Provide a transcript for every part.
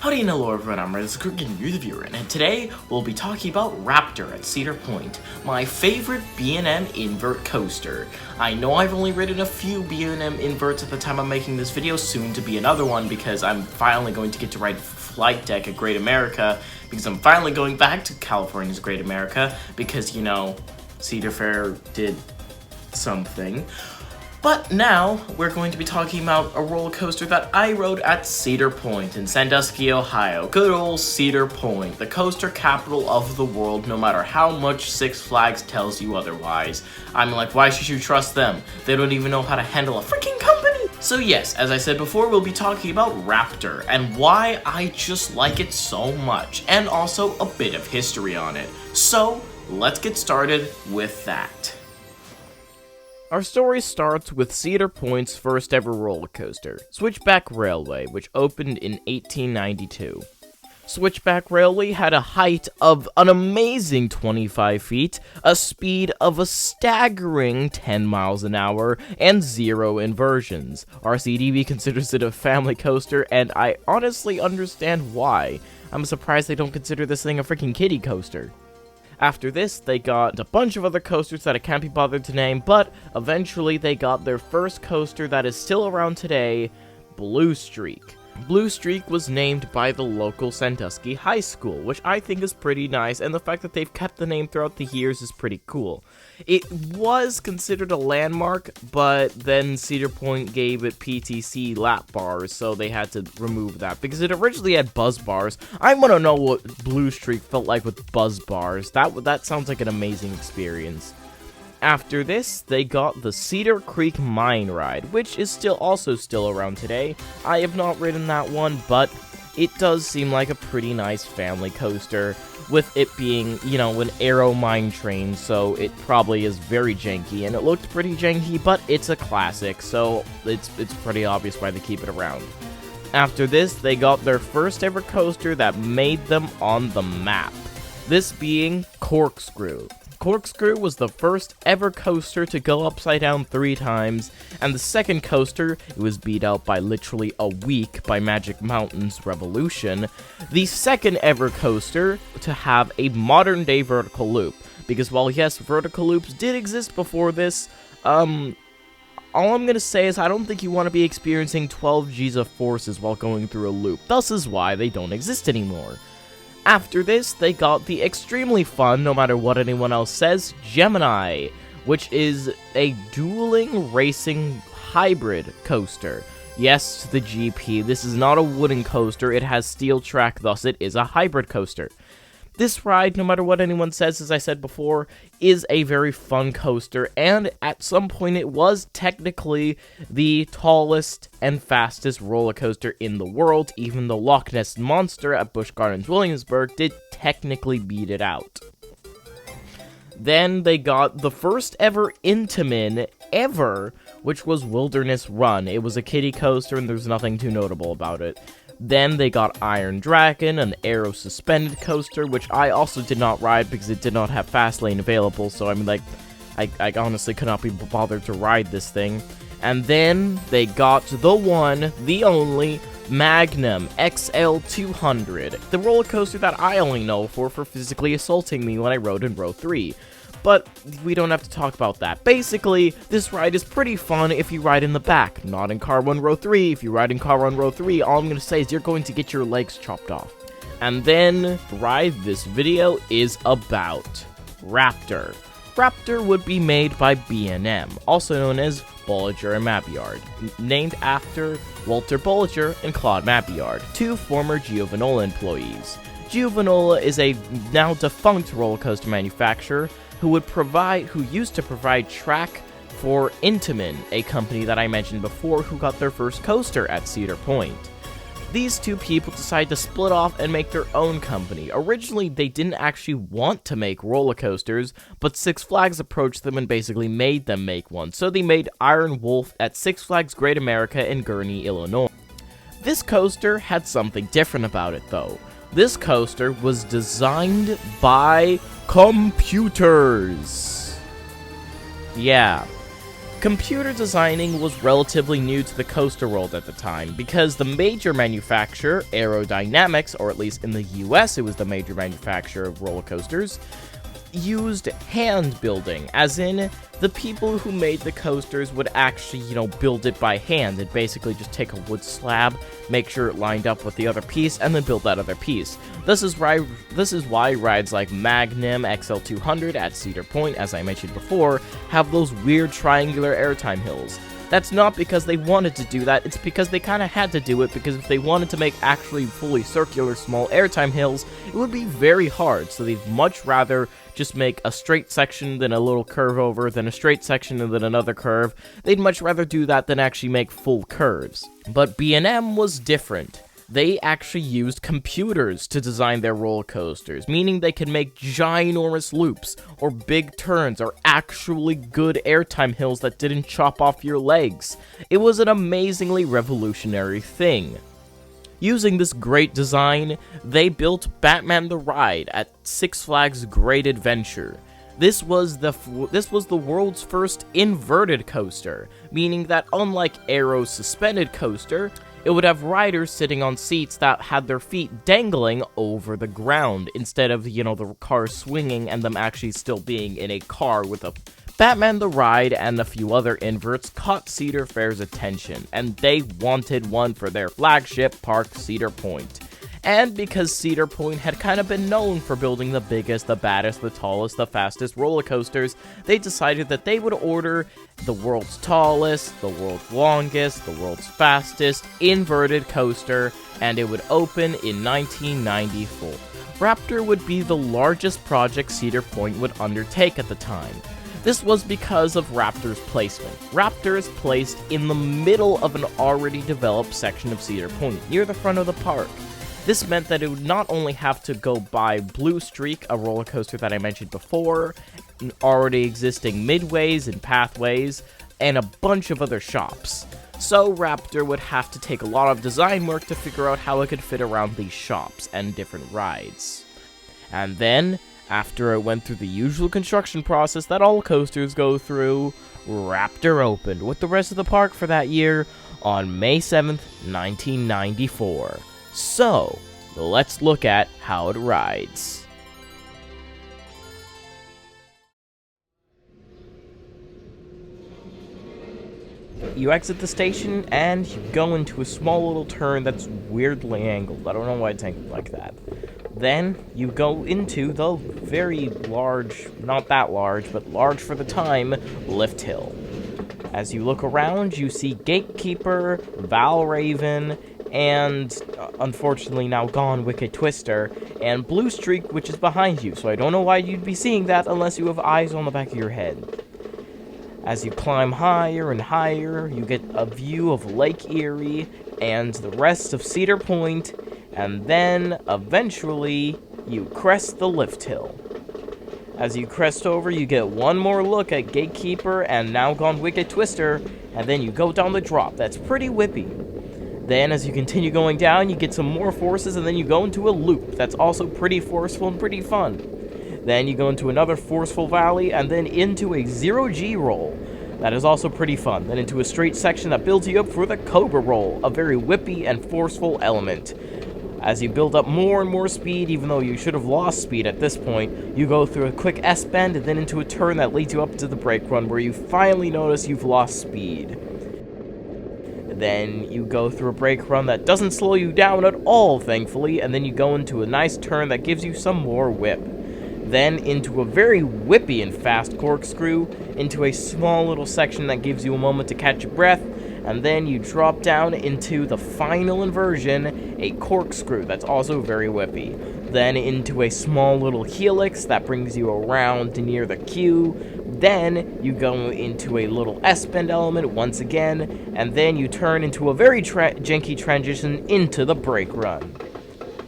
Howdy and hello everyone, I'm Red Critic, you're the viewer, and today we'll be talking about Raptor at Cedar Point, my favorite B&M invert coaster. I know I've only ridden a few B&M inverts at the time I'm making this video, soon to be another one because I'm finally going to get to ride Flight Deck at Great America, because I'm finally going back to California's Great America, because, you know, Cedar Fair did something. But now, we're going to be talking about a roller coaster that I rode at Cedar Point in Sandusky, Ohio. Good old Cedar Point, the coaster capital of the world, no matter how much Six Flags tells you otherwise. I'm like, why should you trust them? They don't even know how to handle a freaking company! So yes, as I said before, we'll be talking about Raptor, and why I just like it so much, and also a bit of history on it. So, let's get started with that. Our story starts with Cedar Point's first ever roller coaster, Switchback Railway, which opened in 1892. Switchback Railway had a height of an amazing 25 feet, a speed of a staggering 10 miles an hour, and 0 inversions. RCDB considers it a family coaster, and I honestly understand why. I'm surprised they don't consider this thing a freaking kiddie coaster. After this, they got a bunch of other coasters that I can't be bothered to name, but eventually they got their first coaster that is still around today, Blue Streak. Blue Streak was named by the local Sandusky High School, which I think is pretty nice, and the fact that they've kept the name throughout the years is pretty cool. It was considered a landmark, but then Cedar Point gave it PTC lap bars, so they had to remove that, because it originally had buzz bars. I want to know what Blue Streak felt like with buzz bars. That sounds like an amazing experience. After this, they got the Cedar Creek Mine Ride, which is also still around today. I have not ridden that one, but it does seem like a pretty nice family coaster, with it being, you know, an aero mine train, so it probably is very janky, and it looked pretty janky, but it's a classic, so it's pretty obvious why they keep it around. After this, they got their first ever coaster that made them on the map, this being Corkscrew. Corkscrew was the first ever coaster to go upside down 3 times, and the second coaster, it was beat out by literally a week by Magic Mountain's Revolution, the second ever coaster to have a modern day vertical loop, because while yes, vertical loops did exist before this, all I'm gonna say is I don't think you want to be experiencing 12 G's of forces while going through a loop, thus is why they don't exist anymore. After this, they got the extremely fun, no matter what anyone else says, Gemini, which is a dueling racing hybrid coaster. Yes, the GP, this is not a wooden coaster, it has steel track, thus it is a hybrid coaster. This ride, no matter what anyone says, as I said before, is a very fun coaster, and at some point it was technically the tallest and fastest roller coaster in the world, even though Loch Ness Monster at Busch Gardens Williamsburg did technically beat it out. Then they got the first ever Intamin ever, which was Wilderness Run. It was a kiddie coaster and there's nothing too notable about it. Then they got Iron Dragon, an aero suspended coaster, which I also did not ride because it did not have Fastlane available, so I mean, like, I honestly could not be bothered to ride this thing. And then they got the one, the only, Magnum XL200, the roller coaster that I only know for physically assaulting me when I rode in row 3. But we don't have to talk about that. Basically, this ride is pretty fun if you ride in the back, not in car 1 row 3. If you ride in car 1 row 3, all I'm going to say is you're going to get your legs chopped off. And then, the ride this video is about, Raptor. Raptor would be made by B&M, also known as Bolliger and Mabillard, named after Walter Bolliger and Claude Mabillard, 2 former Giovanola employees. Giovanola is a now defunct roller coaster manufacturer who used to provide track for Intamin, a company that I mentioned before who got their first coaster at Cedar Point. These 2 people decided to split off and make their own company. Originally, they didn't actually want to make roller coasters, but Six Flags approached them and basically made them make one, so they made Iron Wolf at Six Flags Great America in Gurnee, Illinois. This coaster had something different about it, though. This coaster was designed by computers. Yeah. Computer designing was relatively new to the coaster world at the time, because the major manufacturer, Aerodynamics, or at least in the US it was the major manufacturer of roller coasters, used hand building, as in, the people who made the coasters would actually, build it by hand and basically just take a wood slab, make sure it lined up with the other piece, and then build that other piece. This is why rides like Magnum XL200 at Cedar Point, as I mentioned before, have those weird triangular airtime hills. That's not because they wanted to do that, it's because they kind of had to do it, because if they wanted to make actually fully circular small airtime hills, it would be very hard, so they'd much rather just make a straight section, then a little curve over, then a straight section, and then another curve. They'd much rather do that than actually make full curves. But B&M was different. They actually used computers to design their roller coasters, meaning they could make ginormous loops, or big turns, or actually good airtime hills that didn't chop off your legs. It was an amazingly revolutionary thing. Using this great design, they built Batman the Ride at Six Flags Great Adventure. This was the world's first inverted coaster, meaning that unlike Aero's suspended coaster, it would have riders sitting on seats that had their feet dangling over the ground, instead of, the car swinging and them actually still being in a car with a... Batman the Ride and a few other inverts caught Cedar Fair's attention, and they wanted one for their flagship park, Cedar Point. And because Cedar Point had kind of been known for building the biggest, the baddest, the tallest, the fastest roller coasters, they decided that they would order the world's tallest, the world's longest, the world's fastest inverted coaster, and it would open in 1994. Raptor would be the largest project Cedar Point would undertake at the time. This was because of Raptor's placement. Raptor is placed in the middle of an already developed section of Cedar Point, near the front of the park. This meant that it would not only have to go by Blue Streak, a roller coaster that I mentioned before, already existing midways and pathways, and a bunch of other shops. So Raptor would have to take a lot of design work to figure out how it could fit around these shops and different rides. And then, after it went through the usual construction process that all coasters go through, Raptor opened with the rest of the park for that year on May 7th, 1994. So, let's look at how it rides. You exit the station, and you go into a small little turn that's weirdly angled. I don't know why it's angled like that. Then, you go into the very large, not that large, but large for the time, lift hill. As you look around, you see Gatekeeper, Valraven, and, unfortunately now gone, Wicked Twister, and Blue Streak, which is behind you, so I don't know why you'd be seeing that unless you have eyes on the back of your head. As you climb higher and higher, you get a view of Lake Erie and the rest of Cedar Point, and then, eventually, you crest the lift hill. As you crest over, you get one more look at Gatekeeper and now gone Wicked Twister, and then you go down the drop. That's pretty whippy. Then, as you continue going down, you get some more forces, and then you go into a loop that's also pretty forceful and pretty fun. Then you go into another forceful valley, and then into a zero-G roll. That is also pretty fun. Then into a straight section that builds you up for the Cobra Roll, a very whippy and forceful element. As you build up more and more speed, even though you should have lost speed at this point, you go through a quick S-bend, and then into a turn that leads you up to the brake run, where you finally notice you've lost speed. Then you go through a brake run that doesn't slow you down at all, thankfully, and then you go into a nice turn that gives you some more whip. Then into a very whippy and fast corkscrew, into a small little section that gives you a moment to catch your breath, and then you drop down into the final inversion, a corkscrew that's also very whippy. Then into a small little helix that brings you around near the queue. Then you go into a little S-bend element once again, and then you turn into a very janky transition into the brake run.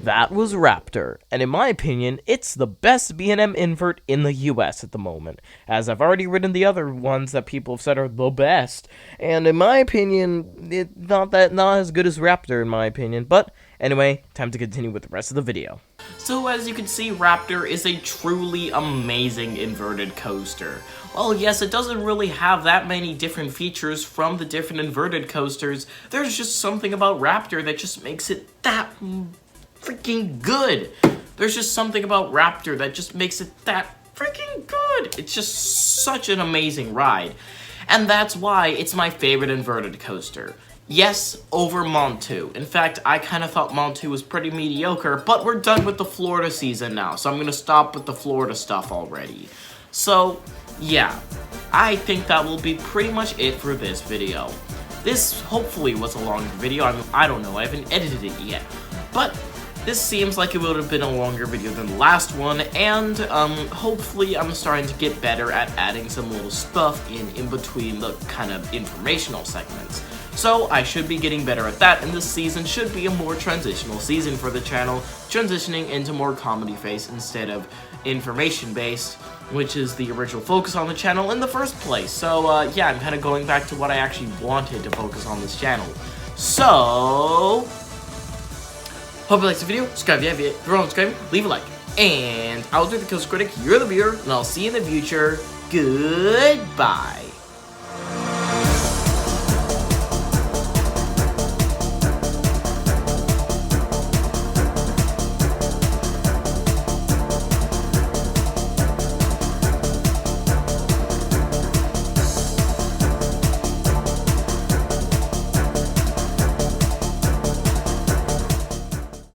That was Raptor, and in my opinion, it's the best B&M invert in the US at the moment, as I've already ridden the other ones that people have said are the best, and in my opinion, not as good as Raptor in my opinion, but Anyway, time to continue with the rest of the video. So as you can see, Raptor is a truly amazing inverted coaster. While yes, it doesn't really have that many different features from the different inverted coasters, there's just something about Raptor that just makes it that freaking good. There's just something about Raptor that just makes it that freaking good. It's just such an amazing ride. And that's why it's my favorite inverted coaster. Yes, over Montu. In fact, I kind of thought Montu was pretty mediocre, but we're done with the Florida season now, so I'm going to stop with the Florida stuff already. So, yeah, I think that will be pretty much it for this video. This hopefully was a longer video. I don't know, I haven't edited it yet. But this seems like it would have been a longer video than the last one, and hopefully I'm starting to get better at adding some little stuff in between the kind of informational segments. So I should be getting better at that, and this season should be a more transitional season for the channel, transitioning into more comedy-based instead of information-based, which is the original focus on the channel in the first place. So yeah, I'm kind of going back to what I actually wanted to focus on this channel. So hope you liked the video. Subscribe if you haven't subscribed, leave a like. And I'll do the Coaster Critic, you're the viewer, and I'll see you in the future. Goodbye.